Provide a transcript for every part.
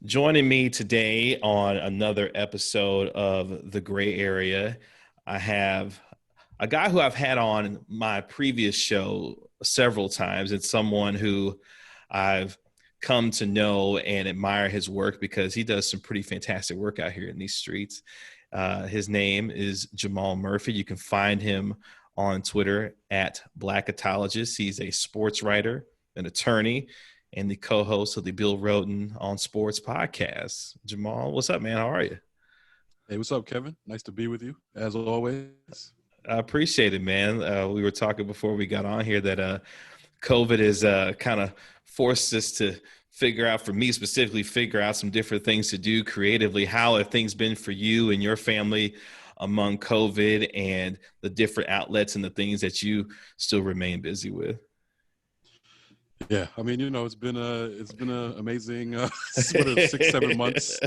Joining me today on another episode of The Gray Area, I have a guy who I've had on my previous show several times. It's someone who I've come to know and admire his work because he does some pretty fantastic work out here in these streets. His name is Jamal Murphy. You can find him on Twitter at Blackatologist. He's a sports writer, an attorney, and the co-host of the Bill Rhoden on Sports podcast. Jamal, what's up, man? How are you? Hey, what's up, Kevin? Nice to be with you, as always. I appreciate it, man. We were talking before we got on here that COVID has kind of forced us to figure out, for me specifically, figure out some different things to do creatively. How have things been for you and your family among COVID and the different outlets and the things that you still remain busy with? Yeah, I mean, it's been a amazing sort of 6, 7 months,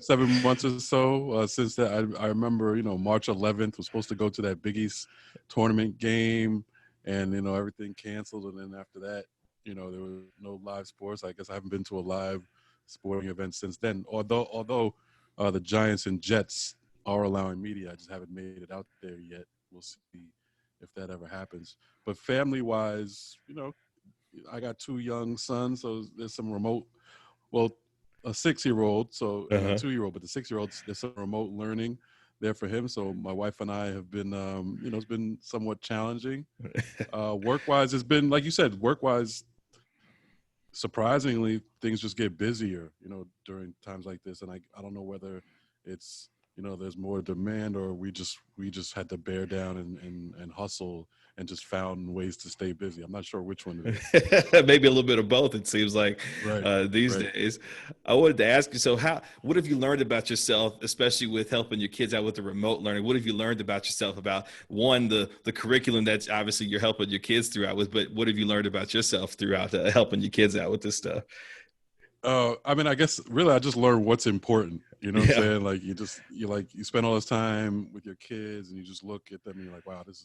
7 months or so since that. I remember, March 11th was supposed to go to that Big East tournament game, and everything canceled, and then after that, there were no live sports. I guess I haven't been to a live sporting event since then. Although the Giants and Jets are allowing media, I just haven't made it out there yet. We'll see if that ever happens. But family-wise, I got two young sons, so there's some remote, well, a 6-year-old, so and a Uh-huh. 2-year-old, but the 6-year-old, there's some remote learning there for him. So my wife and I have been, it's been somewhat challenging. Work-wise, it's been, like you said, work-wise, surprisingly, things just get busier, during times like this. And I don't know whether it's, there's more demand or we just had to bear down and hustle and just found ways to stay busy. I'm not sure which one it is. Maybe a little bit of both, it seems like, Right, these right. days. I wanted to ask you, so what have you learned about yourself, especially with helping your kids out with the remote learning? What have you learned about yourself about, one, the curriculum that obviously you're helping your kids throughout with, but what have you learned about yourself throughout helping your kids out with this stuff? I mean, I guess really I just learned what's important. You know what I'm Yeah. saying? Like you spend all this time with your kids and you just look at them and you're like, wow, this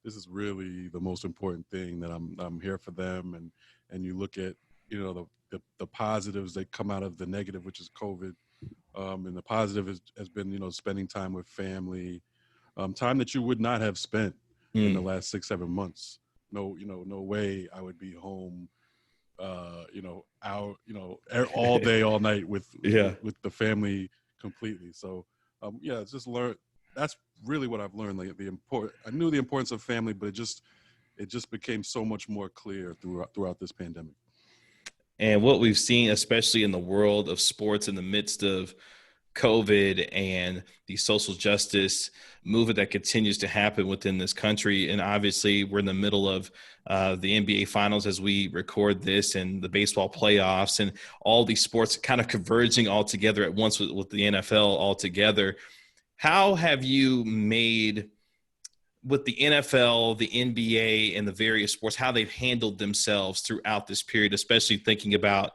is really the most important thing that I'm here for them. And you look at, the positives that come out of the negative, which is COVID. And the positive has been, spending time with family, time that you would not have spent in the Mm, last 6, 7 months. No, no way I would be home out, all day, all night with yeah. the family completely. So, yeah, it's just learn. That's really what I've learned. Like I knew the importance of family, but it just became so much more clear throughout this pandemic. And what we've seen, especially in the world of sports in the midst of COVID and the social justice movement that continues to happen within this country. And obviously, we're in the middle of the NBA finals as we record this, and the baseball playoffs, and all these sports kind of converging all together at once with the NFL all together. How have you made, with the NFL, the NBA, and the various sports, how they've handled themselves throughout this period, especially thinking about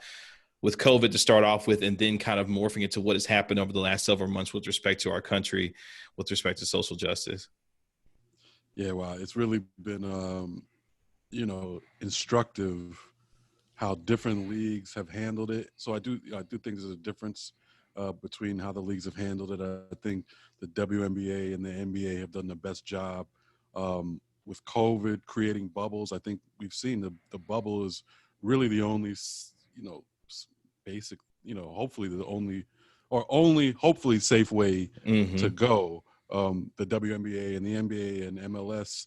with COVID to start off with, and then kind of morphing into what has happened over the last several months with respect to our country, with respect to social justice? Yeah, wow, it's really been instructive how different leagues have handled it. So I do think there's a difference between how the leagues have handled it. I think the WNBA and the NBA have done the best job with COVID creating bubbles. I think we've seen the bubble is really the only, basic, hopefully the only, or only hopefully safe way to Mm-hmm. go. The WNBA and the NBA and MLS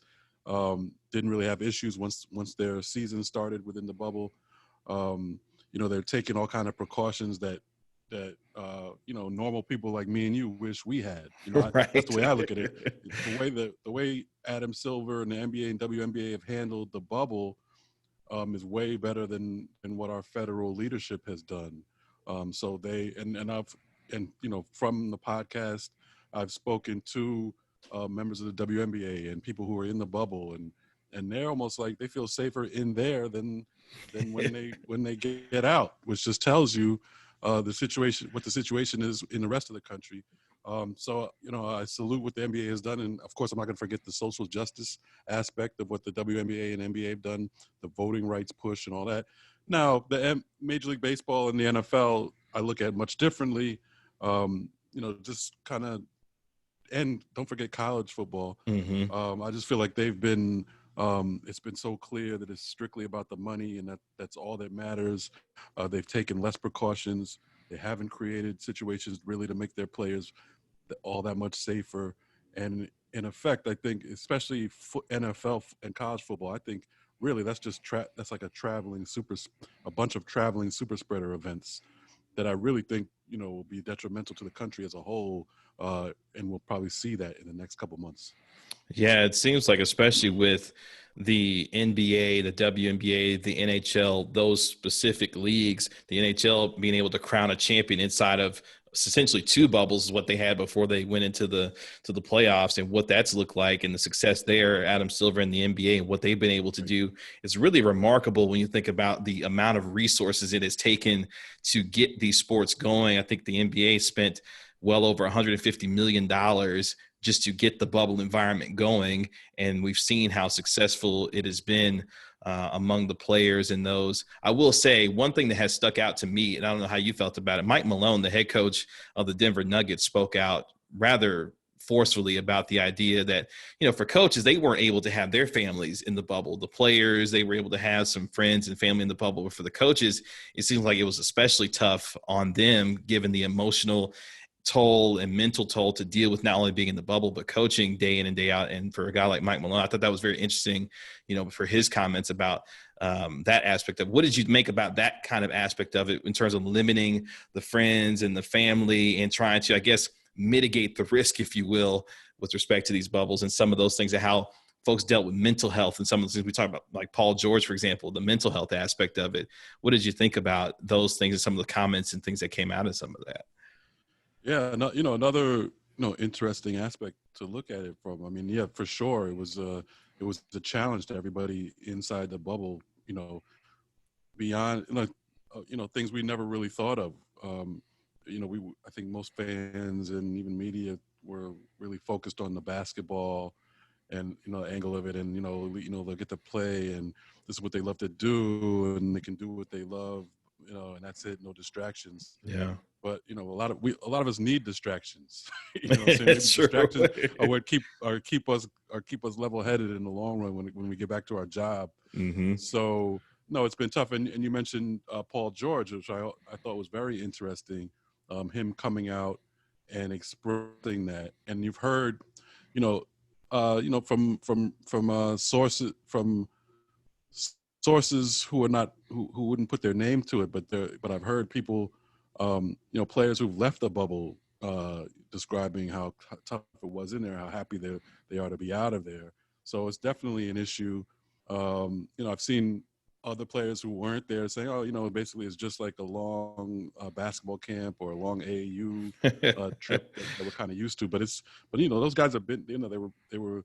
didn't really have issues once their season started within the bubble. They're taking all kind of precautions that normal people like me and you wish we had. That's the Right. way I look at it. The way Adam Silver and the NBA and WNBA have handled the bubble is way better than what our federal leadership has done. So they and I've and from the podcast, I've spoken to members of the WNBA and people who are in the bubble, and they're almost like they feel safer in there than when they get out, which just tells you what the situation is in the rest of the country. So I salute what the NBA has done, and of course I'm not going to forget the social justice aspect of what the WNBA and NBA have done, the voting rights push and all that. Now the Major League Baseball and the NFL, I look at much differently. Just kind of, and don't forget college football. Mm-hmm. I just feel like they've been. It's been so clear that it's strictly about the money, and that's all that matters. They've taken less precautions. They haven't created situations really to make their players all that much safer. And in effect, I think, especially NFL and college football, I think really that's just that's like a bunch of traveling super spreader events that I really think will be detrimental to the country as a whole, and we'll probably see that in the next couple months. Yeah, it seems like, especially with the NBA, the WNBA, the NHL, those specific leagues, the NHL being able to crown a champion inside of essentially two bubbles is what they had before they went into the playoffs, and what that's looked like and the success there. Adam Silver in the NBA and what they've been able to do is really remarkable when you think about the amount of resources it has taken to get these sports going. I think the NBA spent well over $150 million just to get the bubble environment going. And we've seen how successful it has been among the players in those. I will say one thing that has stuck out to me, and I don't know how you felt about it. Mike Malone, the head coach of the Denver Nuggets, spoke out rather forcefully about the idea that, for coaches, they weren't able to have their families in the bubble. The players, they were able to have some friends and family in the bubble. But for the coaches, it seems like it was especially tough on them, given the emotional toll and mental toll to deal with not only being in the bubble, but coaching day in and day out. And for a guy like Mike Malone, I thought that was very interesting, for his comments about that aspect of what did you make about that kind of aspect of it in terms of limiting the friends and the family and trying to, I guess, mitigate the risk, if you will, with respect to these bubbles and some of those things and how folks dealt with mental health and some of the things we talked about, like Paul George, for example, the mental health aspect of it. What did you think about those things and some of the comments and things that came out of some of that? Yeah, no, another interesting aspect to look at it from. I mean, yeah, for sure, it was a challenge to everybody inside the bubble. Beyond things we never really thought of. I think most fans and even media were really focused on the basketball and angle of it, and they'll get to play, and this is what they love to do, and they can do what they love, and that's it, no distractions. Yeah. But a lot of us need distractions. Maybe It's distractions true. are what keep us level headed in the long run when we get back to our job. Mm-hmm. So no, it's been tough. And you mentioned Paul George, which I thought was very interesting. Him coming out and expressing that, and you've heard, from sources who are not who wouldn't put their name to it, but I've heard people, players who've left the bubble describing how tough it was in there, how happy they are to be out of there. So it's definitely an issue. I've seen other players who weren't there saying, "Oh, basically it's just like a long basketball camp or a long AAU trip that we're kind of used to." But those guys have been, they were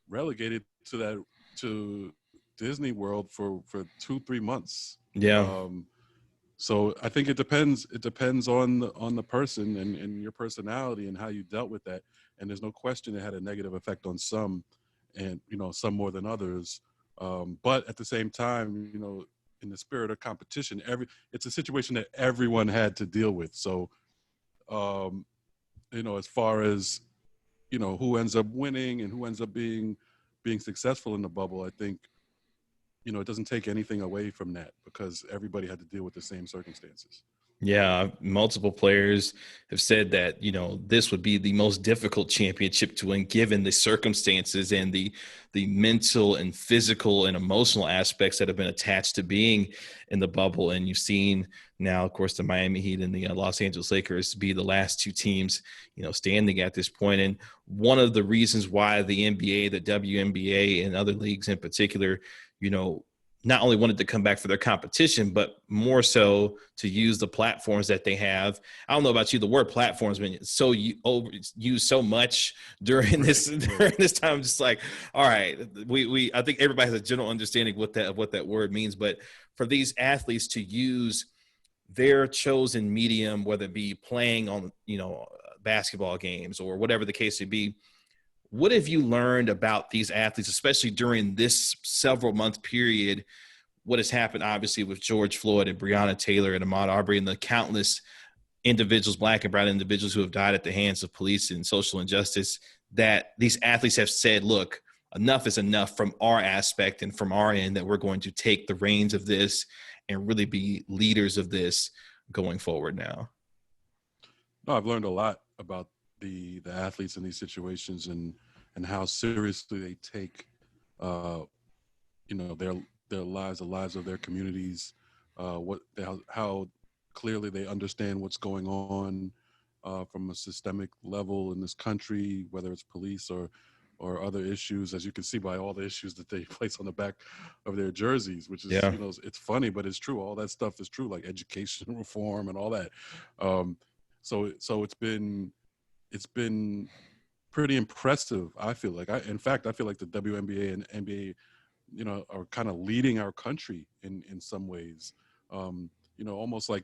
relegated to Disney World for 2-3 months. Yeah. So I think it depends. It depends on the person and your personality and how you dealt with that. And there's no question it had a negative effect on some, and some more than others. But at the same time, in the spirit of competition, it's a situation that everyone had to deal with. So, as far as who ends up winning and who ends up being successful in the bubble, I think it doesn't take anything away from that because everybody had to deal with the same circumstances. Yeah, multiple players have said that, this would be the most difficult championship to win given the circumstances and the mental and physical and emotional aspects that have been attached to being in the bubble. And you've seen now, of course, the Miami Heat and the Los Angeles Lakers be the last two teams, standing at this point. And one of the reasons why the NBA, the WNBA, and other leagues in particular, not only wanted to come back for their competition, but more so to use the platforms that they have. I don't know about you, the word platforms been so used so much during this time. Just like, all right, I think everybody has a general understanding what that word means. But for these athletes to use their chosen medium, whether it be playing on basketball games or whatever the case may be, what have you learned about these athletes, especially during this several month period? What has happened, obviously, with George Floyd and Breonna Taylor and Ahmaud Arbery and the countless individuals, Black and brown individuals who have died at the hands of police and social injustice, that these athletes have said, look, enough is enough from our aspect and from our end, that we're going to take the reins of this and really be leaders of this going forward now. No, I've learned a lot about the athletes in these situations, and how seriously they take uh, their lives, the lives of their communities, how clearly they understand what's going on from a systemic level in this country, whether it's police or other issues, as you can see by all the issues that they place on the back of their jerseys, which is, Yeah. it's funny, but it's true. All that stuff is true, like education reform and all that. Um, so it's been pretty impressive. I feel like in fact, I feel like the WNBA and NBA, are kind of leading our country in some ways. Almost like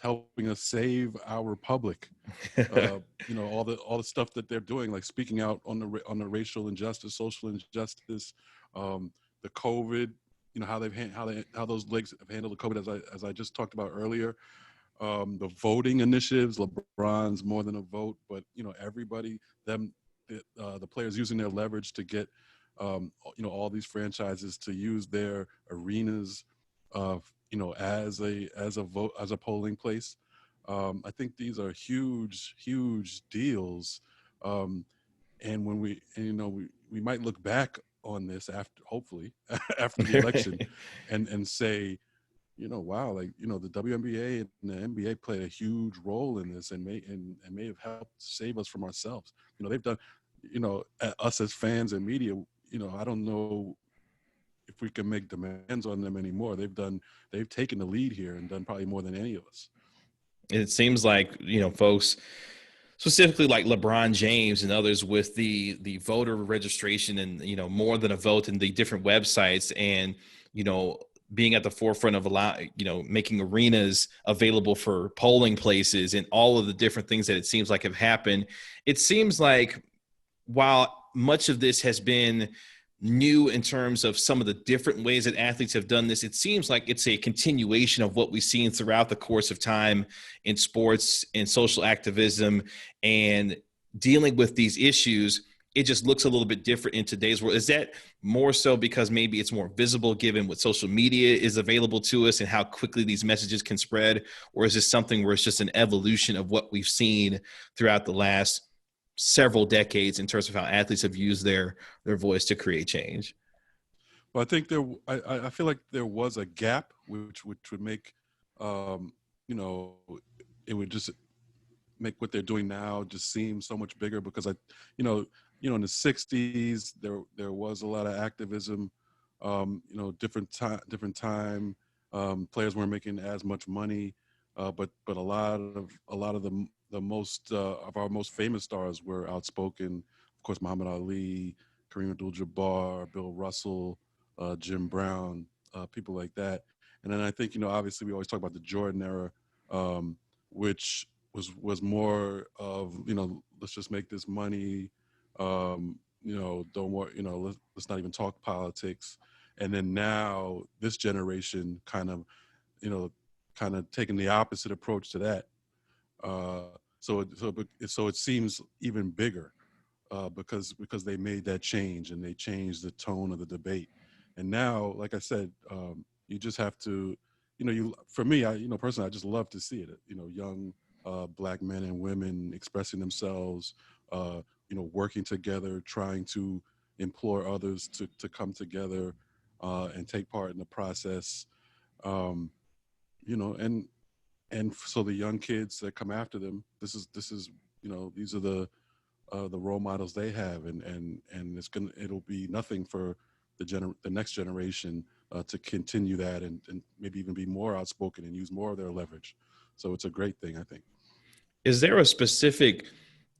helping us save our republic. All the stuff that they're doing, like speaking out on the racial injustice, social injustice, the COVID. How those leagues have handled the COVID, as I just talked about earlier. The voting initiatives, LeBron's more than a vote, but everybody, the players using their leverage to get all these franchises to use their arenas, as a polling place. I think these are huge deals. Um, and when we might look back on this after, hopefully, after the election, and say, wow, like, the WNBA and the NBA played a huge role in this, and may have helped save us from ourselves. They've done, us as fans and media, I don't know if we can make demands on them anymore. They've taken the lead here and done probably more than any of us. It seems like, folks, specifically like LeBron James and others, with the voter registration and, more than a vote, and the different websites, and, being at the forefront of making arenas available for polling places, and all of the different things that it seems like have happened. It seems like, while much of this has been new in terms of some of the different ways that athletes have done this, it seems like it's a continuation of what we've seen throughout the course of time in sports and social activism and dealing with these issues. It just looks a little bit different in today's world. Is that more so because maybe it's more visible given what social media is available to us and how quickly these messages can spread? Or is this something where it's just an evolution of what we've seen throughout the last several decades in terms of how athletes have used their voice to create change? Well, I think I feel like there was a gap, which would make, you know, it would just make what they're doing now just seem so much bigger, because you know, in the '60s there was a lot of activism. Different time. Players weren't making as much money, but a lot of the most of our most famous stars were outspoken. Of course, Muhammad Ali, Kareem Abdul-Jabbar, Bill Russell, Jim Brown, people like that. And then I think, obviously we always talk about the Jordan era, which was more of, let's just make this money. Don't worry, let's not even talk politics. And then now this generation kind of taking the opposite approach to that. So it seems even bigger, because they made that change and they changed the tone of the debate. And now, like I said, you just have to, for me, personally, I just love to see it. Young Black men and women expressing themselves, working together, trying to implore others to come together and take part in the process. Um, and so the young kids that come after them, this is these are the role models they have, and it'll be nothing for the next generation to continue that, and maybe even be more outspoken and use more of their leverage. So it's a great thing, I think. Is there a specific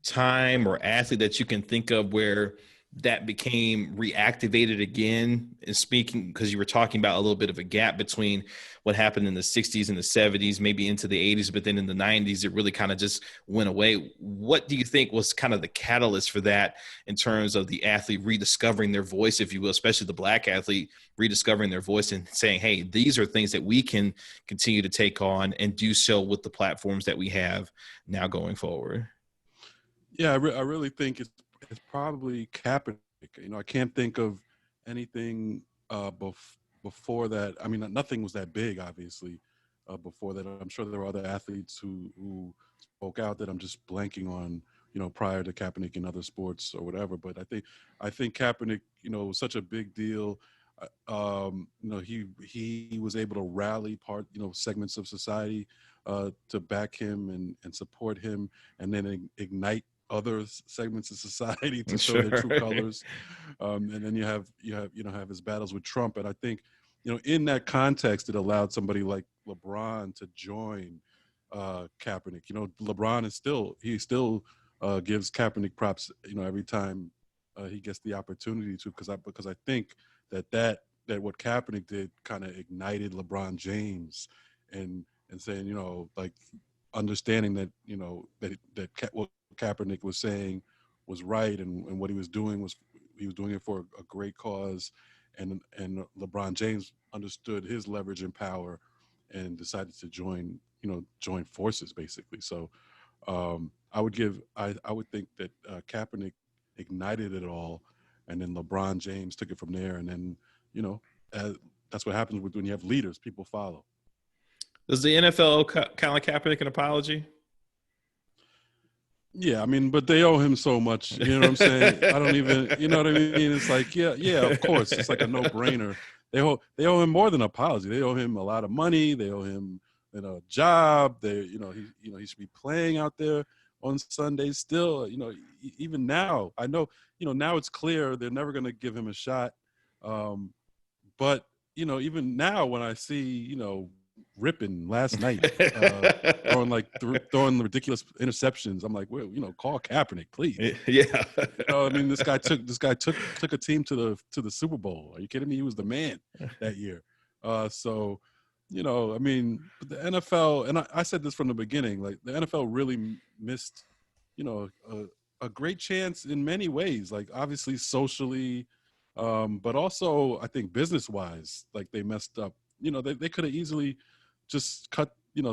time or athlete that you can think of where that became reactivated again? And speaking, because you were talking about a little bit of a gap between what happened in the 60s and the 70s, maybe into the 80s, but then in the 90s, it really kind of just went away. What do you think was kind of the catalyst for that in terms of the athlete rediscovering their voice, if you will, especially the Black athlete rediscovering their voice and saying, hey, these are things that we can continue to take on and do so with the platforms that we have now going forward? Yeah, I really think it's probably Kaepernick. I can't think of anything before that. I mean, nothing was that big, obviously, before that. I'm sure there were other athletes who spoke out that I'm just blanking on, prior to Kaepernick in other sports or whatever. But I think Kaepernick, was such a big deal. He was able to rally segments of society to back him and support him, and then ignite other segments of society to show Sure. their true colors. And then you have his battles with Trump. And I think, in that context, it allowed somebody like LeBron to join Kaepernick. LeBron he still gives Kaepernick props, every time he gets the opportunity to, because I think that what Kaepernick did kind of ignited LeBron James and saying, like understanding that, what Kaepernick was saying was right, and what he was doing it for a great cause, and LeBron James understood his leverage and power and decided to join forces, basically. So I would think that Kaepernick ignited it all, and then LeBron James took it from there, and then that's what happens when you have leaders, people follow. Does the NFL owe Colin Kaepernick an apology? Yeah, I mean, but they owe him so much. You know what I'm saying? I don't even, you know what I mean? It's like, yeah, of course, it's like a no-brainer. They owe him more than an apology. They owe him a lot of money. They owe him, a job. He should be playing out there on Sundays still. Even now, I know, now it's clear they're never going to give him a shot. But even now, when I see, ripping last night, throwing ridiculous interceptions, I'm like, well, call Kaepernick, please. Yeah. I mean, this guy took a team to the Super Bowl. Are you kidding me? He was the man that year. So, I mean, the NFL, and I said this from the beginning, like the NFL really missed, a great chance in many ways, like obviously socially, but also I think business wise, like they messed up. They could have easily just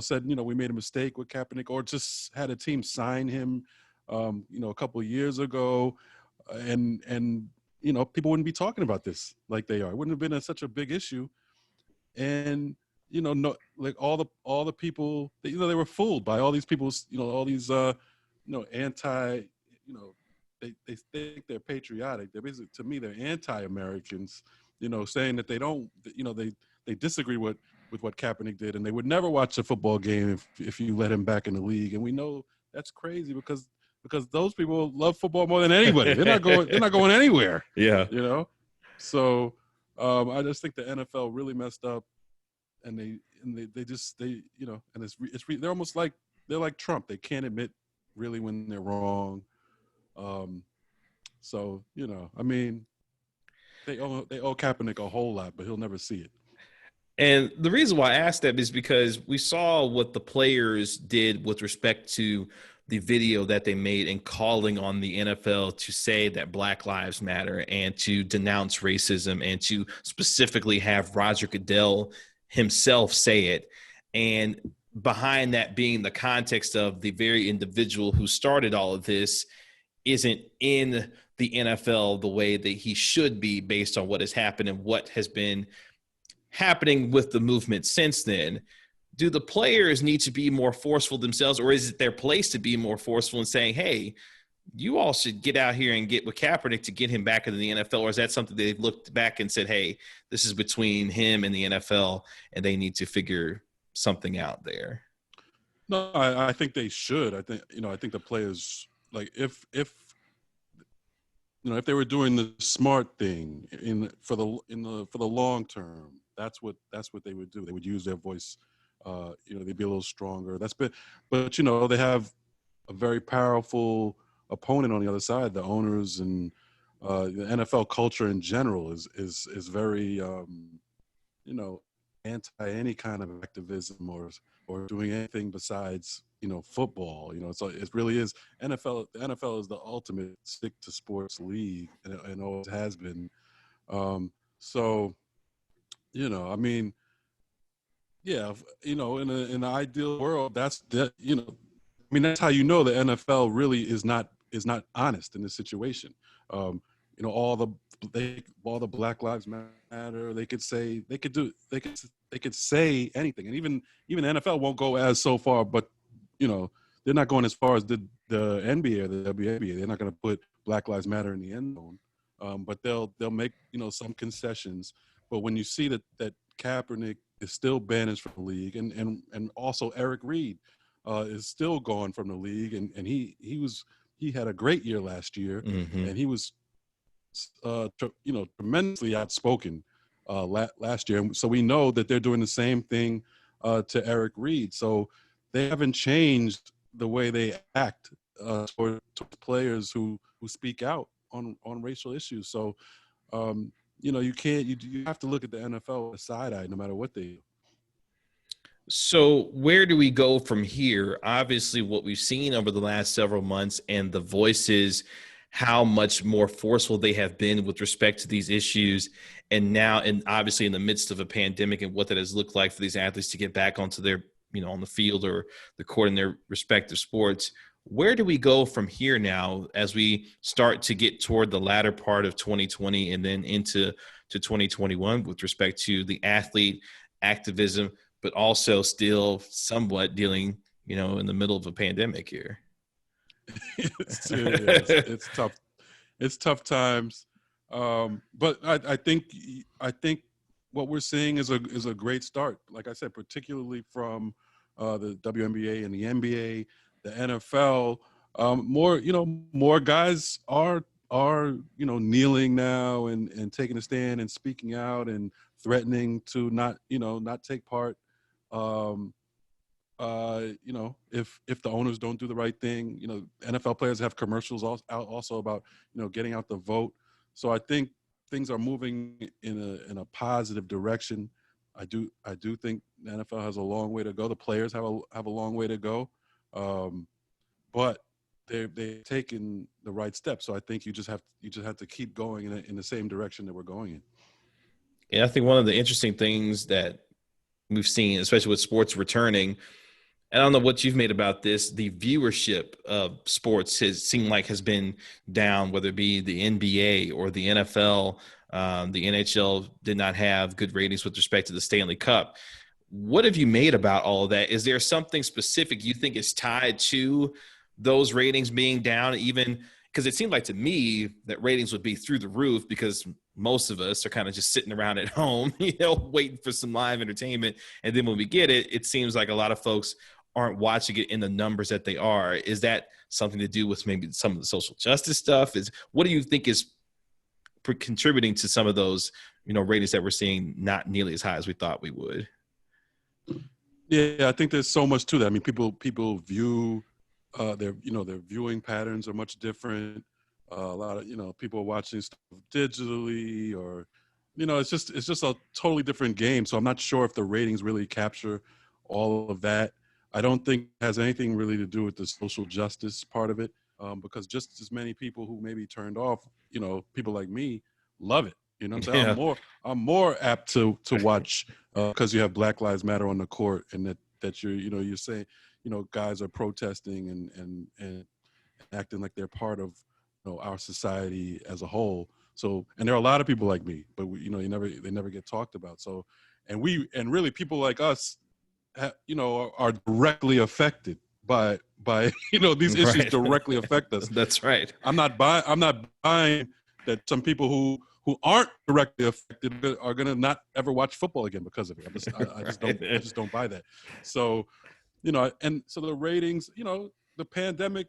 said, we made a mistake with Kaepernick, or just had a team sign him, a couple of years ago, and people wouldn't be talking about this like they are. It wouldn't have been such a big issue. And no, like all the people, they were fooled by all these people's, all these anti, they think they're patriotic. They're basically, to me, they're anti-Americans, saying that they don't, they disagree with what Kaepernick did, and they would never watch a football game if you let him back in the league. And we know that's crazy because those people love football more than anybody. They're not going anywhere. Yeah. So I just think the NFL really messed up, and they just and they're almost like, they're like Trump. They can't admit really when they're wrong. So I mean, they owe Kaepernick a whole lot, but he'll never see it. And the reason why I asked that is because we saw what the players did with respect to the video that they made and calling on the NFL to say that Black Lives Matter and to denounce racism and to specifically have Roger Goodell himself say it. And behind that being the context of the very individual who started all of this isn't in the NFL the way that he should be based on what has happened and what has been happening with the movement since then. Do the players need to be more forceful themselves, or is it their place to be more forceful and saying, hey, you all should get out here and get with Kaepernick to get him back into the NFL? Or is that something they've looked back and said, hey, this is between him and the NFL and they need to figure something out there? No, I think they should. I think the players, like, if they were doing the smart thing for the long term, that's what they would do. They would use their voice. They'd be a little stronger. But they have a very powerful opponent on the other side, the owners and The NFL culture in general is very anti any kind of activism or doing anything besides football. It really is NFL. The NFL is the ultimate stick to sports league, and always has been. So I mean, yeah, in an ideal world, that's that. I mean, that's how the NFL really is not honest in this situation. Um, all the Black Lives Matter. They could say anything, and even the NFL won't go as so far, but they're not going as far as the NBA or the WNBA. They're not going to put Black Lives Matter in the end zone, but they'll make some concessions. But when you see that Kaepernick is still banished from the league, and also Eric Reed is still gone from the league, and he had a great year last year, Mm-hmm. and he was tremendously outspoken last year. So we know that they're doing the same thing to Eric Reed. So they haven't changed the way they act toward players who speak out on racial issues. So you have to look at the NFL with a side eye no matter what they do. So where do we go from here? Obviously, what we've seen over the last several months and the voices, how much more forceful they have been with respect to these issues. And now, and obviously in the midst of a pandemic and what that has looked like for these athletes to get back onto their, on the field or the court in their respective sports. Where do we go from here now as we start to get toward the latter part of 2020 and then into 2021 with respect to the athlete activism, but also still somewhat dealing, in the middle of a pandemic here? It's tough. It's tough times. But I think what we're seeing is a great start. Like I said, particularly from the WNBA and the NBA, the NFL. More guys are kneeling now and taking a stand and speaking out and threatening to not take part. If the owners don't do the right thing, NFL players have commercials also about getting out the vote. So I think things are moving in a positive direction. I do think the NFL has a long way to go. The players have a long way to go, but they've taken the right steps. So I think you just have to keep going in the same direction that we're going in. And I think one of the interesting things that we've seen, especially with sports returning, I don't know what you've made about this. The viewership of sports has been down, whether it be the NBA or the NFL. The NHL did not have good ratings with respect to the Stanley Cup. What have you made about all of that? Is there something specific you think is tied to those ratings being down, even because it seemed like to me that ratings would be through the roof because most of us are kind of just sitting around at home, waiting for some live entertainment. And then when we get it, it seems like a lot of folks aren't watching it in the numbers that they are. Is that something to do with maybe some of the social justice stuff? What do you think is contributing to some of those, ratings that we're seeing not nearly as high as we thought we would? Yeah, I think there's so much to that. I mean, people view their viewing patterns are much different. A lot of people are watching stuff digitally, or it's just a totally different game. So I'm not sure if the ratings really capture all of that. I don't think it has anything really to do with the social justice part of it, because just as many people who maybe turned off, people like me, love it. I'm saying? Yeah. I'm more apt to watch because you have Black Lives Matter on the court, and that you're saying guys are protesting and acting like they're part of our society as a whole. So, and there are a lot of people like me, but they never get talked about. So, and really people like us, are directly affected by these issues. Right. Directly affect us. That's right. I'm not buying that some people who aren't directly affected are going to not ever watch football again because of it. I just don't buy that. So, and so the ratings, the pandemic,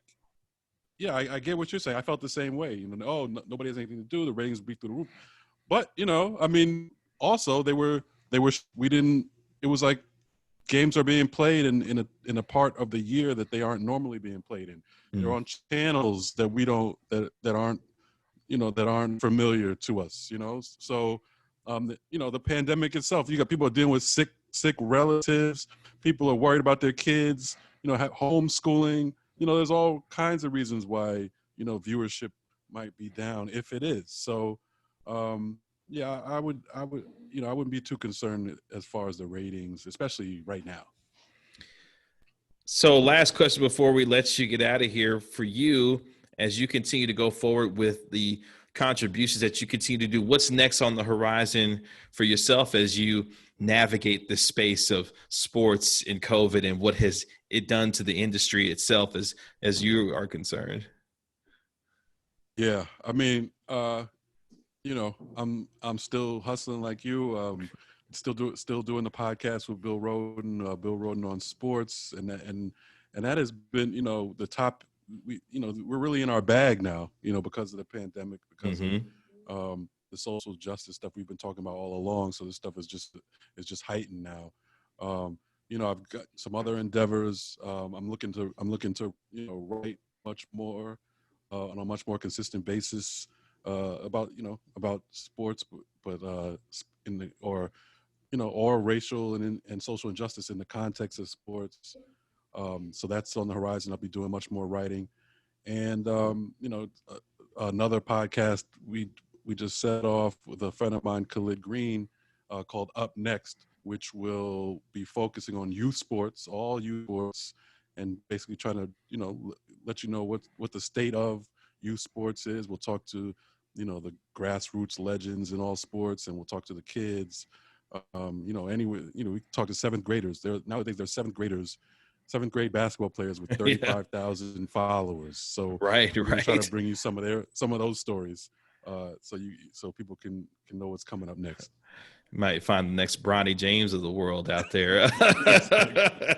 yeah, I get what you're saying. I felt the same way. Nobody has anything to do. The ratings would be through the roof. But, I mean, also it was like games are being played in a part of the year that they aren't normally being played in. They're on channels that we don't, that aren't, that aren't familiar to us. So the pandemic itself, you got people dealing with sick relatives, people are worried about their kids, homeschooling. There's all kinds of reasons why viewership might be down if it is. So yeah, I wouldn't be too concerned as far as the ratings, especially right now. So last question before we let you get out of here. For you, as you continue to go forward with the contributions that you continue to do, what's next on the horizon for yourself as you navigate the space of sports and COVID, and what has it done to the industry itself as you are concerned? Yeah, I mean, I'm still hustling like you. Still doing the podcast with Bill Rhoden on sports, and that has been the top. We're really in our bag now, because of the pandemic, because of the social justice stuff we've been talking about all along. So this stuff is just heightened now. I've got some other endeavors. I'm looking to write much more on a much more consistent basis about sports, but in the or racial and social injustice in the context of sports. So that's on the horizon. I'll be doing much more writing, and another podcast we just set off with a friend of mine, Khalid Green, called Up Next, which will be focusing on youth sports, all youth sports, and basically trying to let you know what the state of youth sports is. We'll talk to the grassroots legends in all sports, and we'll talk to the kids. Anyway, we talk to seventh graders. Nowadays there's seventh grade basketball players with 35,000 followers. So right. We're gonna try to bring you some of those stories, so people can know what's coming up next. You might find the next Bronny James of the world out there.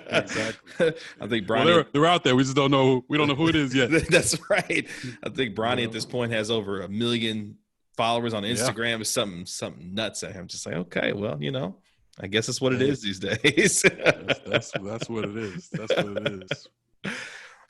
Exactly. I think Bronny. They're out there. We just don't know. We don't know who it is yet. That's right. I think Bronny at this point has over 1 million followers on Instagram. It's something nuts. I'm just like, okay, well, I guess that's what it is these days. that's what it is. That's what it is.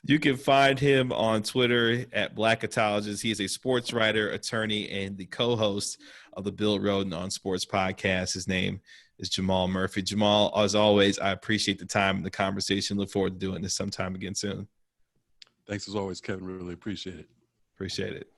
You can find him on Twitter at Blackatologist. He is a sports writer, attorney, and the co-host of the Bill Rhoden on Sports podcast. His name is Jamal Murphy. Jamal, as always, I appreciate the time and the conversation. Look forward to doing this sometime again soon. Thanks as always, Kevin. Really appreciate it. Appreciate it.